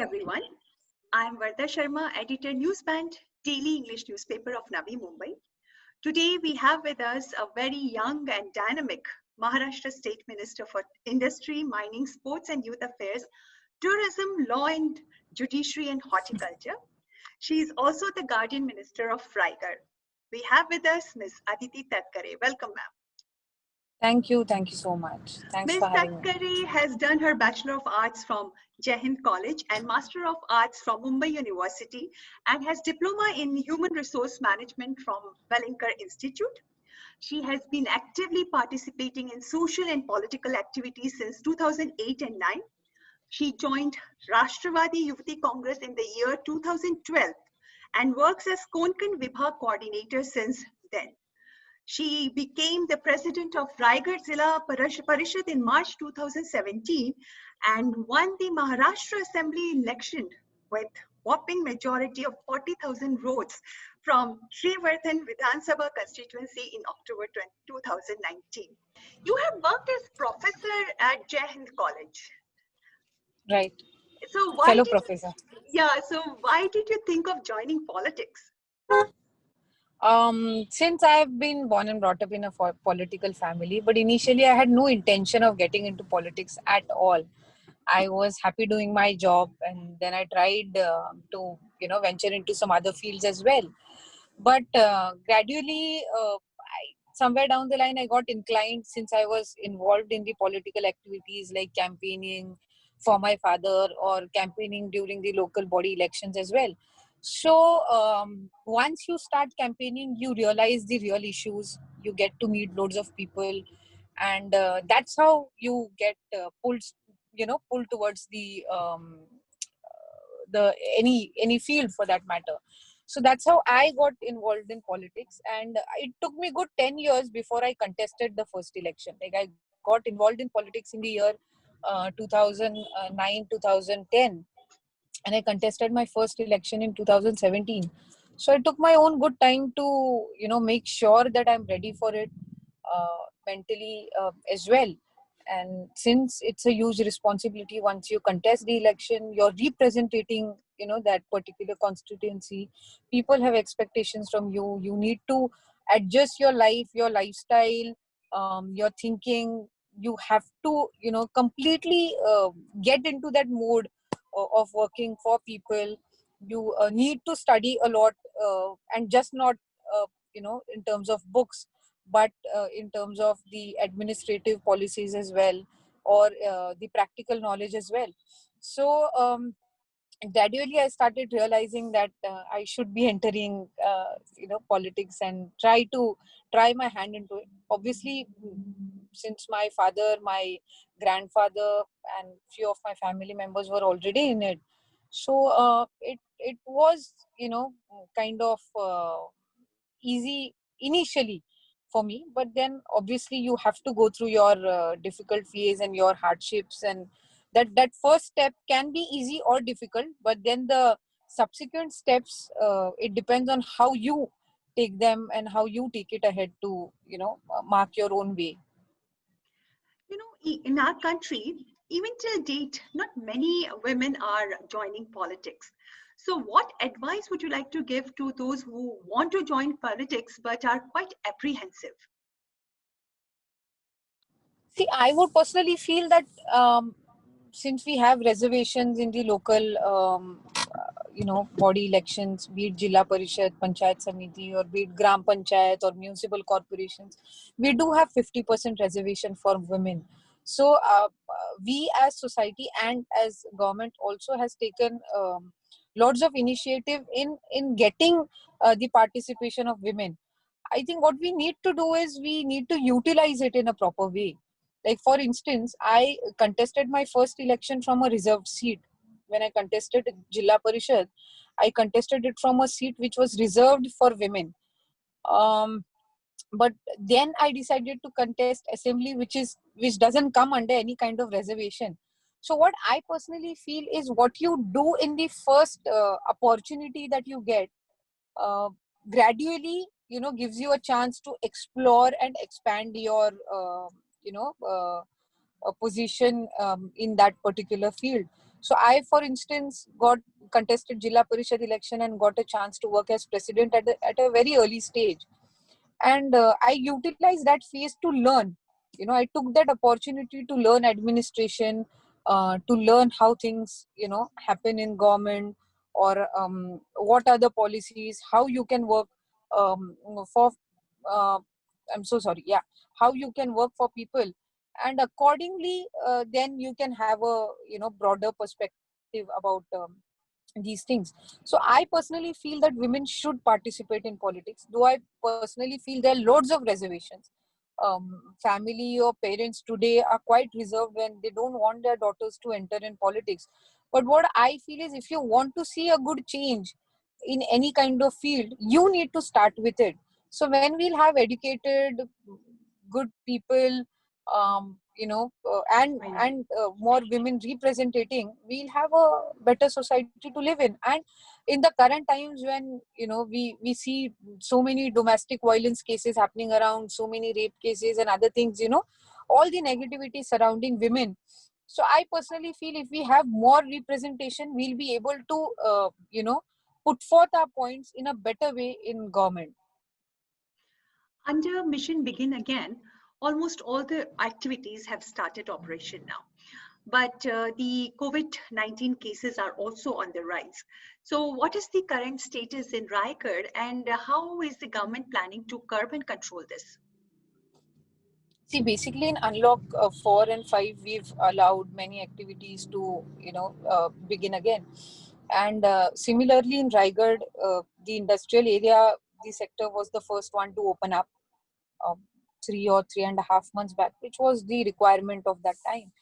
everyone. I'm Vardha Sharma, editor Newsband, daily English newspaper of Navi Mumbai. Today we have with us a very young and dynamic Maharashtra State Minister for Industry, Mining, Sports and Youth Affairs, Tourism, Law and Judiciary and Horticulture. She is also the Guardian Minister of Raigad. We have with us Ms. Aditi Tatkare. Welcome, ma'am. Thank you so much. Thanks Ms. for having me. Tatkare has done her Bachelor of Arts from Jai Hind College and Master of Arts from Mumbai University and has Diploma in Human Resource Management from Wellinkar Institute. She has been actively participating in social and political activities since 2008 and 9. She joined Rashtravadi Yuvati Congress in the year 2012 and works as Konkan Vibhag coordinator since then. She became the president of Raigad Zilla Parishad in March 2017 and won the Maharashtra Assembly election with whopping majority of 40,000 votes from Srivardhan Vidhan Sabha constituency in October 2019. You have worked as professor at Jai Hind College. Right. So Professor. So why did you think of joining politics? Since I've been born and brought up in a political family, but initially I had no intention of getting into politics at all. I was happy doing my job, and then I tried to venture into some other fields as well. But gradually, somewhere down the line, I got inclined, since I was involved in the political activities like campaigning for my father or campaigning during the local body elections as well. So once you start campaigning, you realize the real issues. You get to meet loads of people, and that's how you get pulled towards the any field for that matter. So that's how I got involved in politics, and it took me good 10 years before I contested the first election. Like, I got involved in politics in the year 2009 2010, and I contested my first election in 2017. So I took my own good time to make sure that I'm ready for it mentally as well. And since it's a huge responsibility, once you contest the election, you're representing that particular constituency. People have expectations from you. You need to adjust your life, your lifestyle, your thinking. You have to completely get into that mode of working for people. You need to study a lot, and just not in terms of books, but in terms of the administrative policies as well, or the practical knowledge as well. So gradually I started realizing that I should be entering politics and try my hand into it. Obviously, since my father, my grandfather and few of my family members were already in it, so it was kind of easy initially for me. But then obviously you have to go through your difficult phase and your hardships, and that first step can be easy or difficult, but then the subsequent steps, it depends on how you take them and how you take it ahead to mark your own way. In our country, even to date, not many women are joining politics. So what advice would you like to give to those who want to join politics but are quite apprehensive? See, I would personally feel that since we have reservations in the local body elections, be it Jilla Parishad, Panchayat Samiti, or be it Gram Panchayat or municipal corporations, we do have 50% reservation for women. So we as society and as government also has taken lots of initiative in getting the participation of women. I think what we need to do is we need to utilize it in a proper way. Like, for instance, I contested my first election from a reserved seat. When I contested Jilla Parishad, I contested it from a seat which was reserved for women. But then I decided to contest assembly, which doesn't come under any kind of reservation. So what I personally feel is, what you do in the first opportunity that you get, uh, gradually gives you a chance to explore and expand your position in that particular field. So I, for instance, got contested Jilla Parishad election and got a chance to work as president at a very early stage. And I utilized that phase to learn. I took that opportunity to learn administration, to learn how things happen in government, or what are the policies, how you can work for uh, I'm so sorry, yeah, how you can work for people, and accordingly then you can have a broader perspective about these things. So I personally feel that women should participate in politics, though I personally feel there are loads of reservations. Family or parents today are quite reserved when they don't want their daughters to enter in politics. But what I feel is, if you want to see a good change in any kind of field, you need to start with it. So when we'll have educated, good people, and more women representing, we'll have a better society to live in. And in the current times, when we see so many domestic violence cases happening around, so many rape cases and other things, all the negativity surrounding women. So I personally feel, if we have more representation, we'll be able to put forth our points in a better way in government. Under Mission Begin Again, almost all the activities have started operation now. But the COVID-19 cases are also on the rise. So what is the current status in Raigad, and how is the government planning to curb and control this? See, basically in Unlock 4 and 5, we've allowed many activities to, begin again. And similarly in Raigad, the industrial area, the sector was the first one to open up 3 or 3.5 months back, which was the requirement of that time.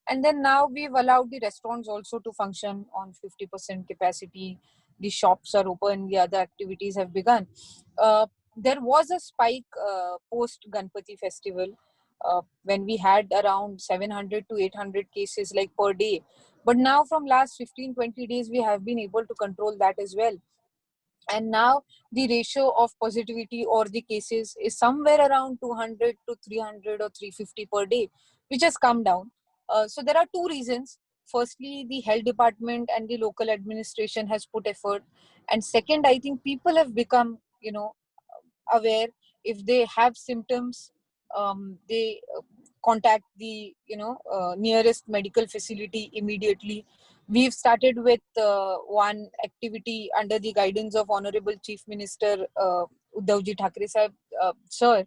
And then now we've allowed the restaurants also to function on 50% capacity. The shops are open, the other activities have begun. There was a spike post Ganpati festival, when we had around 700 to 800 cases like per day. But now from last 15-20 days, we have been able to control that as well. And now the ratio of positivity or the cases is somewhere around 200 to 300 or 350 per day, which has come down. So there are two reasons. Firstly, the health department and the local administration has put effort. And second, I think people have become, aware. If they have symptoms, they contact the nearest medical facility immediately. We've started with one activity under the guidance of Honorable Chief Minister Uddhavji Thackeray Sahib, sir,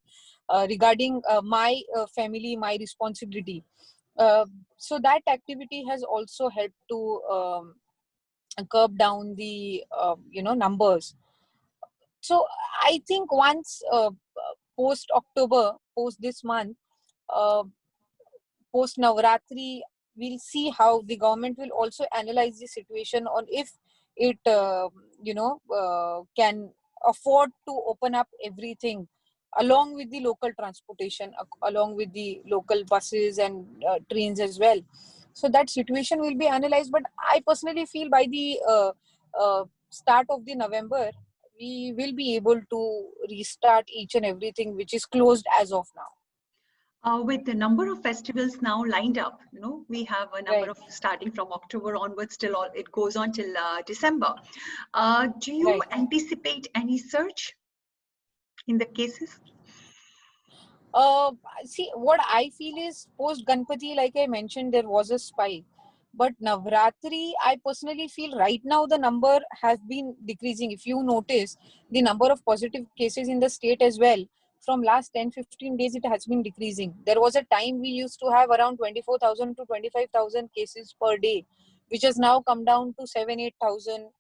regarding my family, my responsibility. So that activity has also helped to curb down the numbers. So I think once post October, post this month, uh, post Navratri, we'll see how the government will also analyze the situation on if it can afford to open up everything, along with the local transportation, along with the local buses and trains as well. So that situation will be analyzed. But I personally feel by the start of the November, we will be able to restart each and everything which is closed as of now. With the number of festivals now lined up, we have a number Right. of starting from October onwards till it goes on till December. Do you Right. anticipate any surge in the cases? See, what I feel is post Ganpati, like I mentioned, there was a spike. But Navratri, I personally feel right now the number has been decreasing. If you notice, the number of positive cases in the state as well, from last 10-15 days, it has been decreasing. There was a time we used to have around 24,000 to 25,000 cases per day, which has now come down to 7-8,000,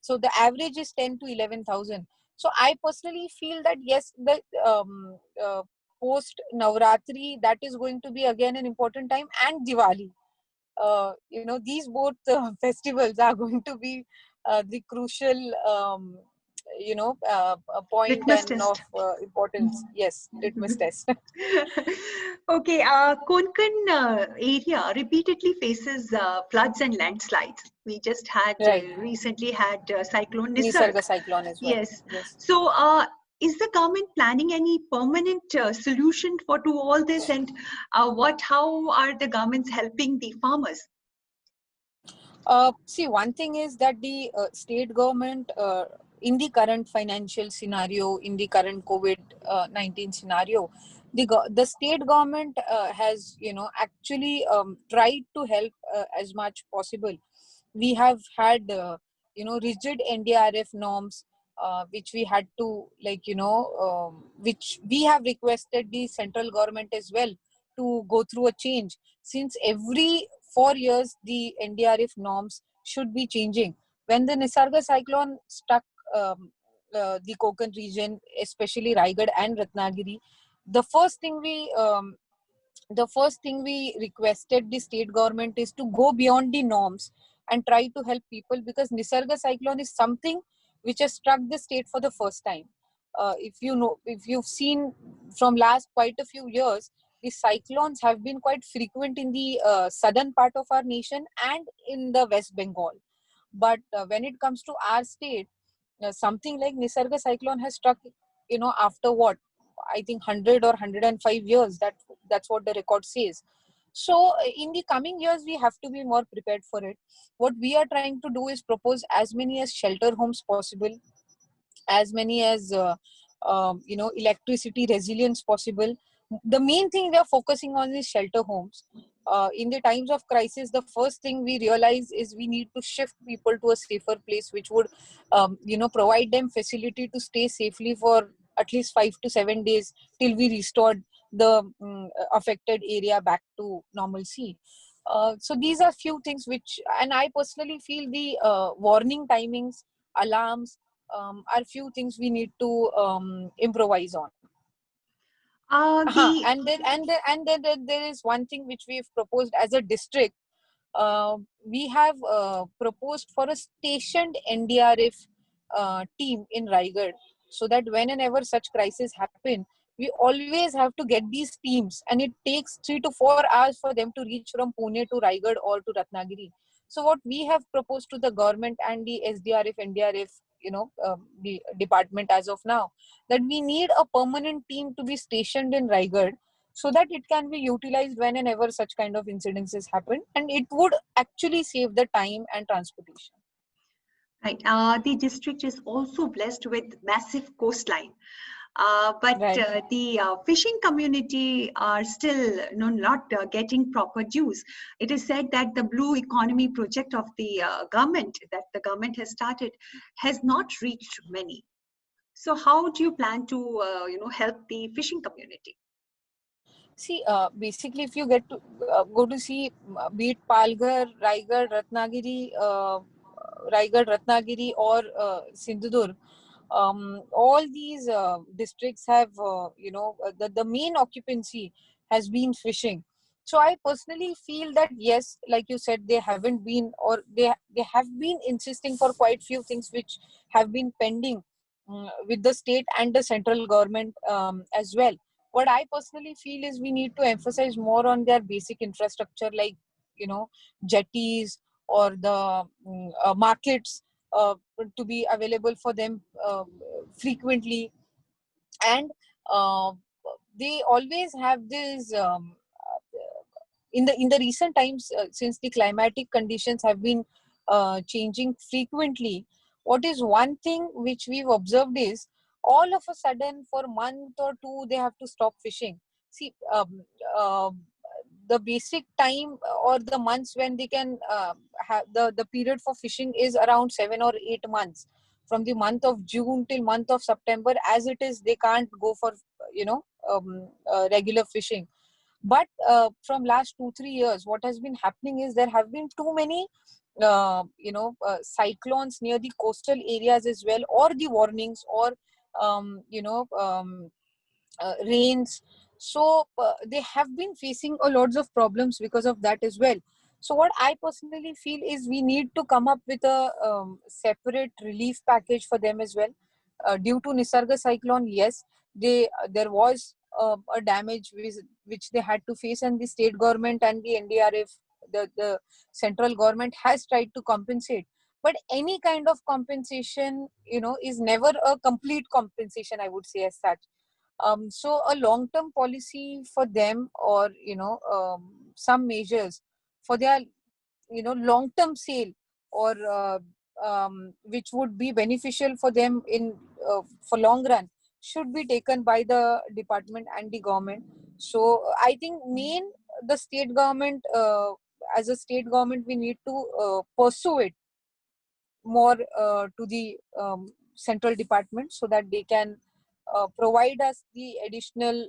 so the average is 10 to 11,000. So I personally feel that yes, the post Navratri, that is going to be again an important time, and Diwali. These both festivals are going to be the crucial, a point Litmus and test. of importance. Yes, litmus test. Okay, Konkan area repeatedly faces floods and landslides. We just had Right. recently had cyclone Nisarg. Nisarga cyclone as well. Yes. Yes. So, is the government planning any permanent solution to all this, and how are the governments helping the farmers? See, one thing is that the state government, in the current financial scenario, in the current COVID-19 scenario, the state government has, actually tried to help as much possible. We have had, rigid NDRF norms, which we had to, which we have requested the central government as well to go through a change, since every 4 years the NDRF norms should be changing. When the Nisarga cyclone struck the Konkan region, especially Raigad and Ratnagiri, the first thing we requested the state government is to go beyond the norms and try to help people, because Nisarga cyclone is something which has struck the state for the first time. If you've seen from last quite a few years, the cyclones have been quite frequent in the southern part of our nation and in the West Bengal. But when it comes to our state, something like Nisarga cyclone has struck, after what? I think 100 or 105 years. That's what the record says. So in the coming years, we have to be more prepared for it. What we are trying to do is propose as many as shelter homes possible, as many as electricity resilience possible. The main thing we are focusing on is shelter homes. In the times of crisis, the first thing we realize is we need to shift people to a safer place, which would provide them facility to stay safely for at least 5 to 7 days till we restored the affected area back to normalcy. So these are few things which, and I personally feel the warning timings, alarms, are few things we need to improvise on. The And then there is one thing which we've proposed as a district. We have proposed for a stationed NDRF team in Raigad, so that whenever such crises happen, we always have to get these teams, and it takes 3 to 4 hours for them to reach from Pune to Raigad or to Ratnagiri. So what we have proposed to the government and the SDRF, NDRF, the department as of now, that we need a permanent team to be stationed in Raigad, so that it can be utilized when and ever such kind of incidences happen, and it would actually save the time and transportation. right. The district is also blessed with massive coastline. But Right. the fishing community are still not getting proper dues. It is said that the blue economy project of the government that the government has started has not reached many. So how do you plan to help the fishing community? See, basically, if you get to go to see, be it Palghar, Ratnagiri, or Sindhudurg, all these districts have, the main occupancy has been fishing. So I personally feel that yes, like you said, they haven't been, or they have been insisting for quite few things which have been pending with the state and the central government as well. What I personally feel is we need to emphasize more on their basic infrastructure, like jetties, or the markets to be available for them frequently. And uh, they always have this in the recent times, since the climatic conditions have been changing frequently. What is one thing which we've observed is, all of a sudden for a month or two they have to stop fishing. See, uh, the basic time or the months when they can have the period for fishing is around 7 or 8 months. From the month of June till month of September, as it is, they can't go for regular fishing. But from last 2 3 years, what has been happening is there have been too many cyclones near the coastal areas as well, or the warnings, or um, you know um, rains. So they have been facing a lots of problems because of that as well. So what I personally feel is we need to come up with a separate relief package for them as well. Due to Nisarga cyclone, yes, there was a damage which they had to face, and the state government and the NDRF, the central government has tried to compensate. But any kind of compensation, is never a complete compensation, I would say, as such. So a long-term policy for them, or some measures for their long-term sale, or which would be beneficial for them in for long run, should be taken by the department and the government. So I think the state government, as a state government, we need to pursue it more to the central department, so that they can provide us the additional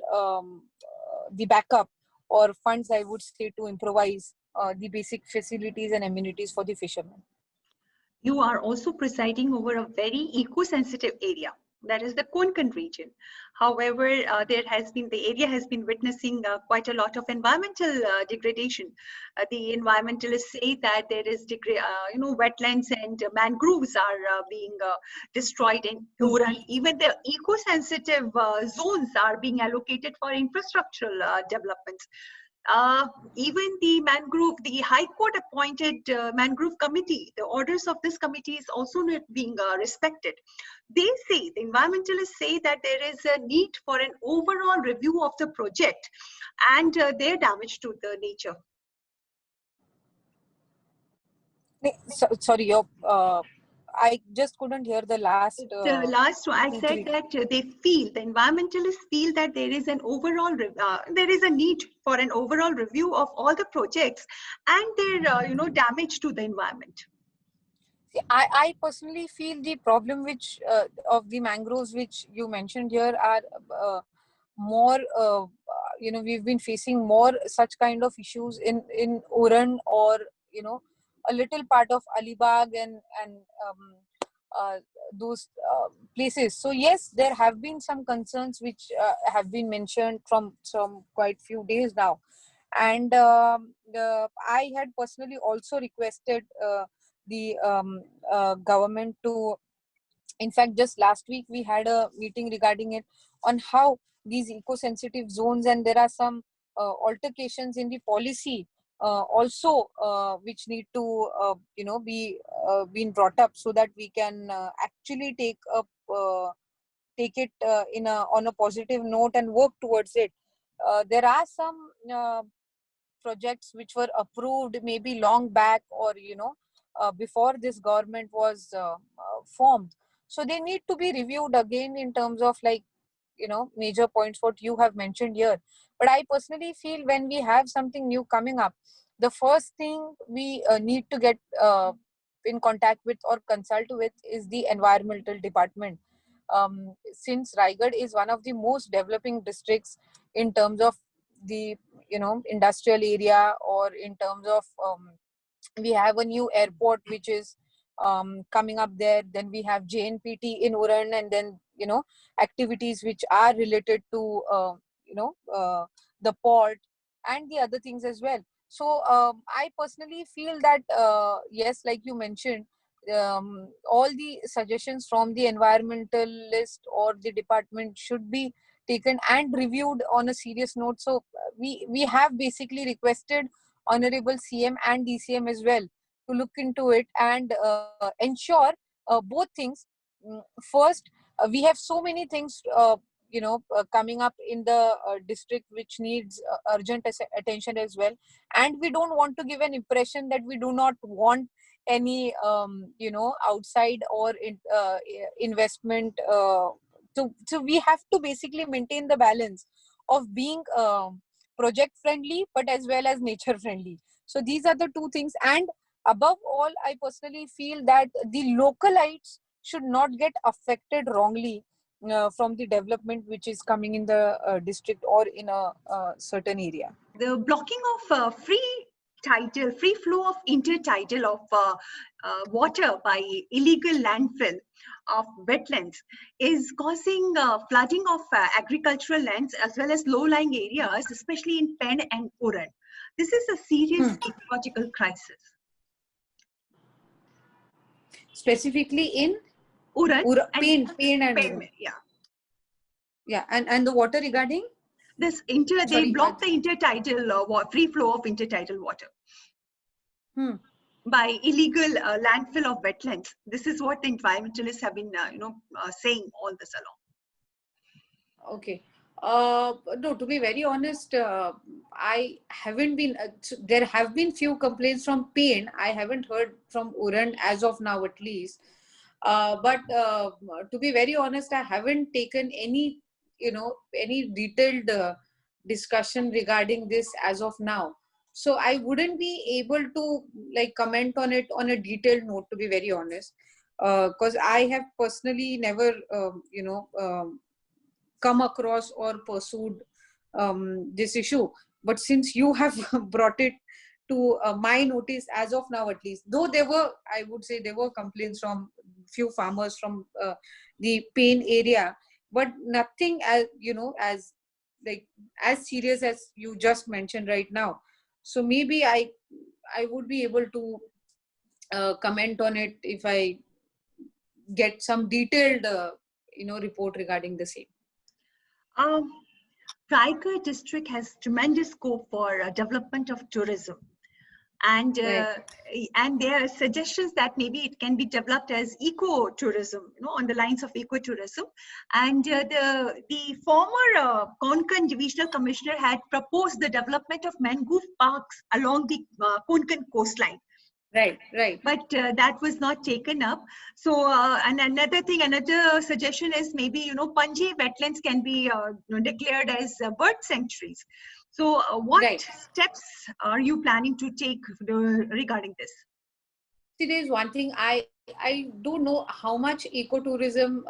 the backup or funds, I would say, to improvise the basic facilities and amenities for the fishermen. You are also presiding over a very eco-sensitive area, that is the Konkan region. However, the area has been witnessing quite a lot of environmental degradation. The environmentalists say that there is wetlands and mangroves are being destroyed in Uran. Even the eco-sensitive zones are being allocated for infrastructural developments. Even the High Court appointed mangrove committee, the orders of this committee is also not being respected. The environmentalists say that there is a need for an overall review of the project and their damage to the nature. Sorry, I just couldn't hear the last. The last one, I said that the environmentalists feel that there is an overall, there is a need for an overall review of all the projects and their, damage to the environment. I personally feel the problem of the mangroves which you mentioned here are more, we've been facing more such kind of issues in Uran, or a little part of Alibag and those places. So yes, there have been some concerns which have been mentioned from quite few days now, and I had personally also requested the government to, in fact, just last week we had a meeting regarding it, on how these eco-sensitive zones, and there are some altercations in the policy also which need to be being brought up, so that we can actually take it on a positive note and work towards it. There are some projects which were approved maybe long back, or before this government was formed, so they need to be reviewed again in terms of, like, major points what you have mentioned here. But I personally feel, when we have something new coming up, the first thing we need to get in contact with or consult with is the environmental department. Since Raigad is one of the most developing districts in terms of the industrial area, or in terms of we have a new airport which is coming up there, then we have JNPT in Uran, and then activities which are related to the port and the other things as well. So I personally feel that yes, like you mentioned, all the suggestions from the environmentalist or the department should be taken and reviewed on a serious note. So we have basically requested Honorable CM and DCM as well to look into it and ensure both things. First, we have so many things coming up in the district which needs urgent attention as well, and we don't want to give an impression that we do not want any outside or investment. So we have to basically maintain the balance of being project friendly but as well as nature friendly. So these are the two things, and above all, I personally feel that the localites should not get affected wrongly from the development which is coming in the district or in a certain area. The blocking of free flow of intertidal of water by illegal landfill of wetlands is causing flooding of agricultural lands as well as low-lying areas, especially in Pen and Uran. This is a serious ecological crisis. Specifically in Uran, Pen and Uran. Yeah, and the water regarding? They block the intertidal free flow of intertidal water by illegal landfill of wetlands. This is what the environmentalists have been saying all this along. Okay. No, to be very honest, I haven't been. There have been few complaints from Pain. I haven't heard from Uran as of now, at least. But to be very honest, I haven't taken any, any detailed discussion regarding this as of now. So I wouldn't be able to like comment on it on a detailed note. To be very honest, because I have personally never, come across or pursued this issue. But since you have brought it to my notice as of now, at least, though there were, I would say, there were complaints from few farmers from the Pain area, but nothing as, as like as serious as you just mentioned right now. So maybe I would be able to comment on it if I get some detailed report regarding the same. Um, Raigad district has tremendous scope for development of tourism. And Right. and there are suggestions that maybe it can be developed as ecotourism, on the lines of ecotourism. And the former Konkan Divisional Commissioner had proposed the development of mangrove parks along the Konkan coastline. Right, right. But that was not taken up. So, and another suggestion is maybe, Panji wetlands can be declared as bird sanctuaries. So, what Right. steps are you planning to take regarding this? See, there's one thing I don't know how much ecotourism,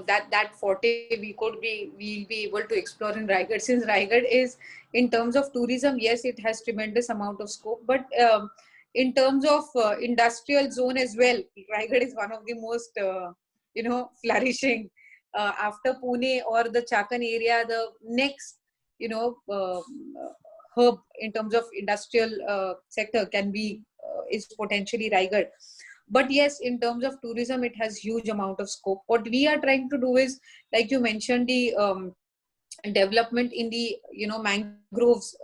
that forte we'll be able to explore in Raigad. Since Raigad is, in terms of tourism, yes, it has tremendous amount of scope, but in terms of industrial zone as well, Raigad is one of the most flourishing after Pune or the Chakan area. The next hub in terms of industrial sector can be is potentially Raigad. But yes, in terms of tourism, it has huge amount of scope. What we are trying to do is, like you mentioned, the development in the mangroves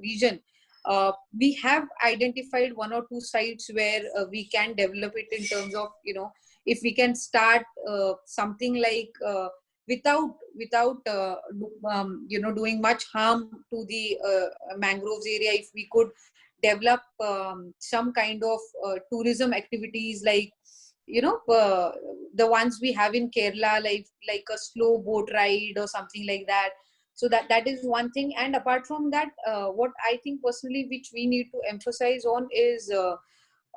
region. We have identified one or two sites where we can develop it in terms of, if we can start something like without doing much harm to the mangroves area. If we could develop some kind of tourism activities, like the ones we have in Kerala, like a slow boat ride or something like that. So that is one thing. And apart from that, what I think personally, which we need to emphasize on, is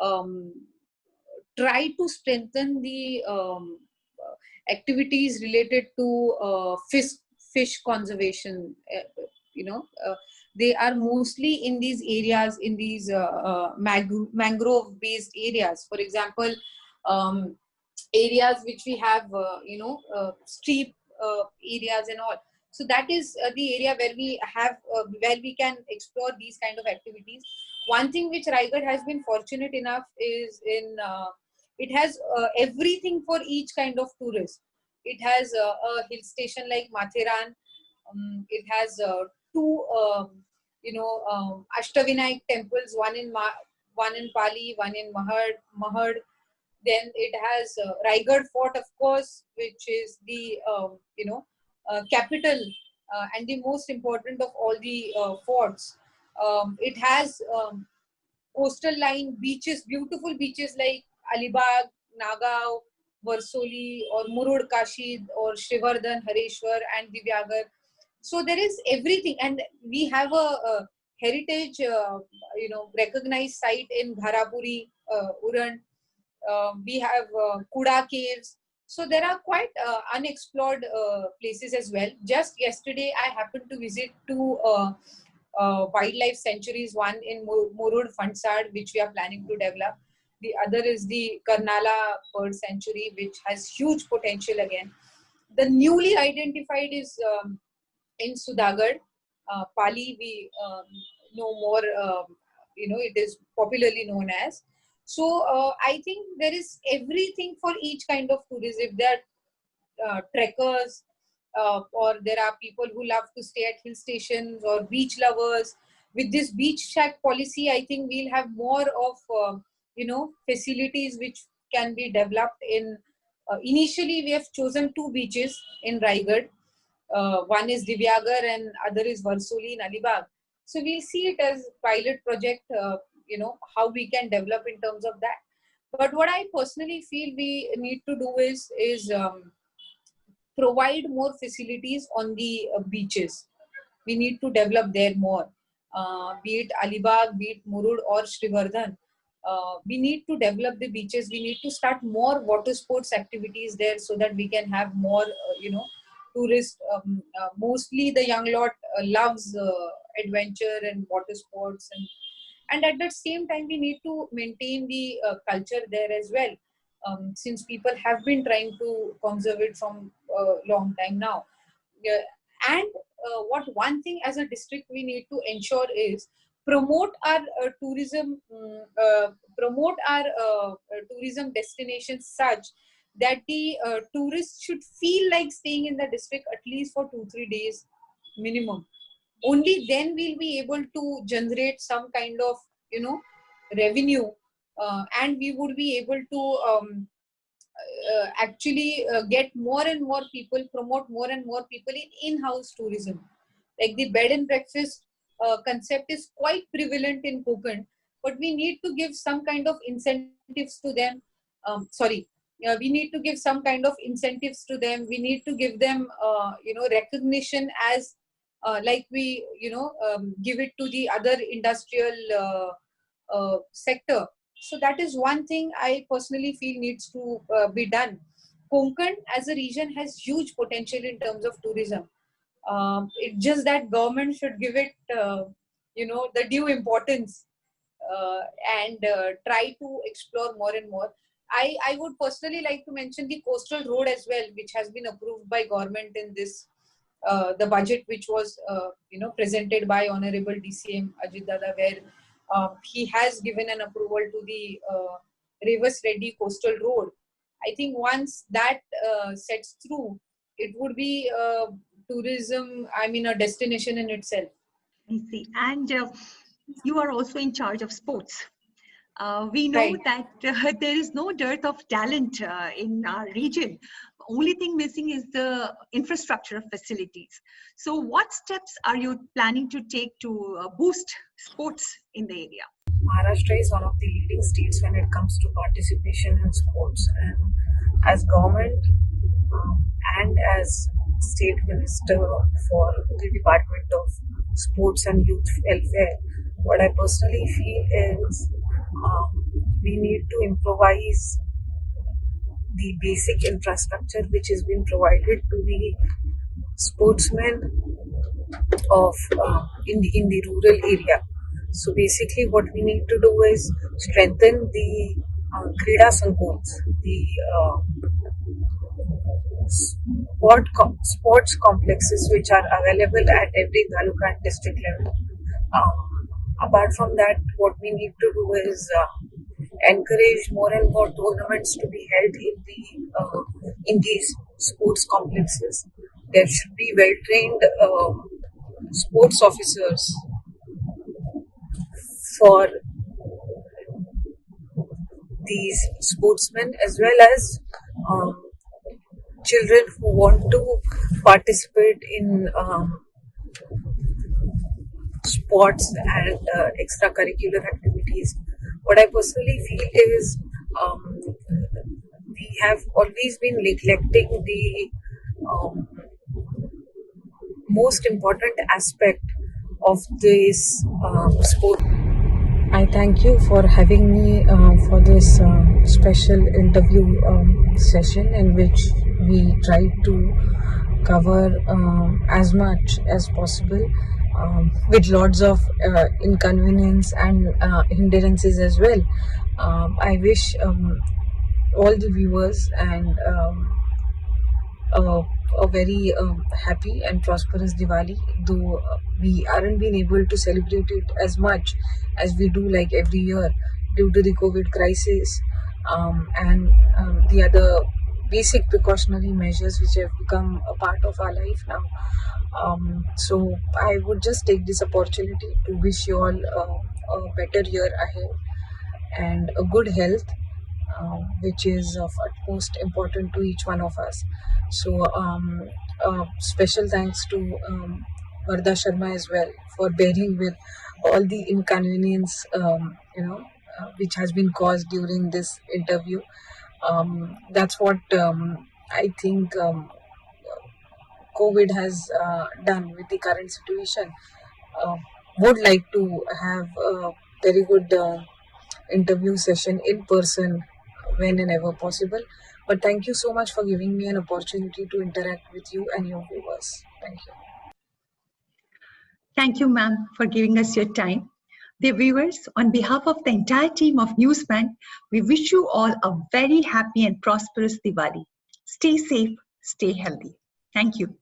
um, try to strengthen the activities related to fish conservation. They are mostly in these areas, in these mangrove based areas. For example, um, areas which we have steep areas and all. So that is the area where we have where we can explore these kind of activities. One thing which Raigad has been fortunate enough is in it has everything for each kind of tourist. It has a hill station like Matheran. It has two Ashtavinayak temples, one in Pali, one in Mahad. Then it has Raigad Fort, of course, which is the capital and the most important of all the forts. It has coastal line beaches, beautiful beaches like Alibag, Nagaon, Varsoli, or Murud Kashid, or Srivardhan, Hareshwar, and Divyagar. So there is everything, and we have a heritage, recognized site in Gharapuri, Uran. We have Kuda caves. So there are quite unexplored places as well. Just yesterday, I happened to visit two wildlife sanctuaries, one in Murud Fansad, which we are planning to develop. The other is the Karnala Bird Sanctuary, which has huge potential again. The newly identified is in Sudhagad. Pali, we know more, it is popularly known as. So I think there is everything for each kind of tourism. If there are trekkers, or there are people who love to stay at hill stations, or beach lovers. With this beach shack policy, I think we'll have more of facilities which can be developed in. Initially, we have chosen two beaches in Raigad. One is Divyagar and other is Varsoli in Alibag. So we'll see it as pilot project, how we can develop in terms of that. But what I personally feel we need to do is provide more facilities on the beaches. We need to develop there more, be it Alibag, be it Murud or Srivardhan. We need to develop the beaches. We need to start more water sports activities there so that we can have more, tourists. Mostly the young lot loves adventure and water sports, and at the same time we need to maintain the culture there as well, since people have been trying to conserve it from a long time now. Yeah, and what one thing as a district we need to ensure is promote our promote our tourism destinations such that the tourists should feel like staying in the district at least for 2-3 days minimum. Only then we'll be able to generate some kind of, revenue, and we would be able to actually get more and more people, promote more and more people in in-house tourism. Like the bed and breakfast concept is quite prevalent in Konkan, but we need to give some kind of incentives to them. Sorry, we need to give some kind of incentives to them. We need to give them, recognition as like we, give it to the other industrial sector. So that is one thing I personally feel needs to be done. Konkan as a region has huge potential in terms of tourism. It's just that government should give it, the due importance, and try to explore more and more. I would personally like to mention the coastal road as well, which has been approved by government in this the budget which was presented by Honorable DCM Ajit Dada, where he has given an approval to the Revas Reddy coastal road. I think once that sets through, it would be tourism, I mean, a destination in itself. I see. And you are also in charge of sports. We know Right. that there is no dearth of talent in our region. Only thing missing is the infrastructure of facilities. So what steps are you planning to take to boost sports in the area? Maharashtra is one of the leading states when it comes to participation in sports, and as government and as state minister for the Department of Sports and Youth Welfare, what I personally feel is we need to improvise the basic infrastructure which has been provided to the sportsmen of in the rural area. So basically, what we need to do is strengthen the Krida Sankons, the sports complexes which are available at every taluka and district level. Apart from that, what we need to do is encourage more and more tournaments to be held in these sports complexes. There should be well trained sports officers for these sportsmen, as well as children who want to participate in sports and extracurricular activities. What I personally feel is we have always been neglecting the most important aspect of this sport. I thank you for having me for this special interview session in which we try to cover as much as possible with lots of inconvenience and hindrances as well. I wish all the viewers and a very happy and prosperous Diwali, though we aren't been able to celebrate it as much as we do like every year due to the COVID crisis and the other basic precautionary measures which have become a part of our life now. So I would just take this opportunity to wish you all a better year ahead and a good health which is of utmost important to each one of us. So, special thanks to Varda Sharma as well for bearing with all the inconvenience, which has been caused during this interview. That's what I think COVID has done with the current situation. Uh, would like to have a very good interview session in person when and ever possible. But thank you so much for giving me an opportunity to interact with you and your viewers. Thank you. Thank you, ma'am, for giving us your time. Dear viewers, on behalf of the entire team of Newsman, we wish you all a very happy and prosperous Diwali. Stay safe, stay healthy. Thank you.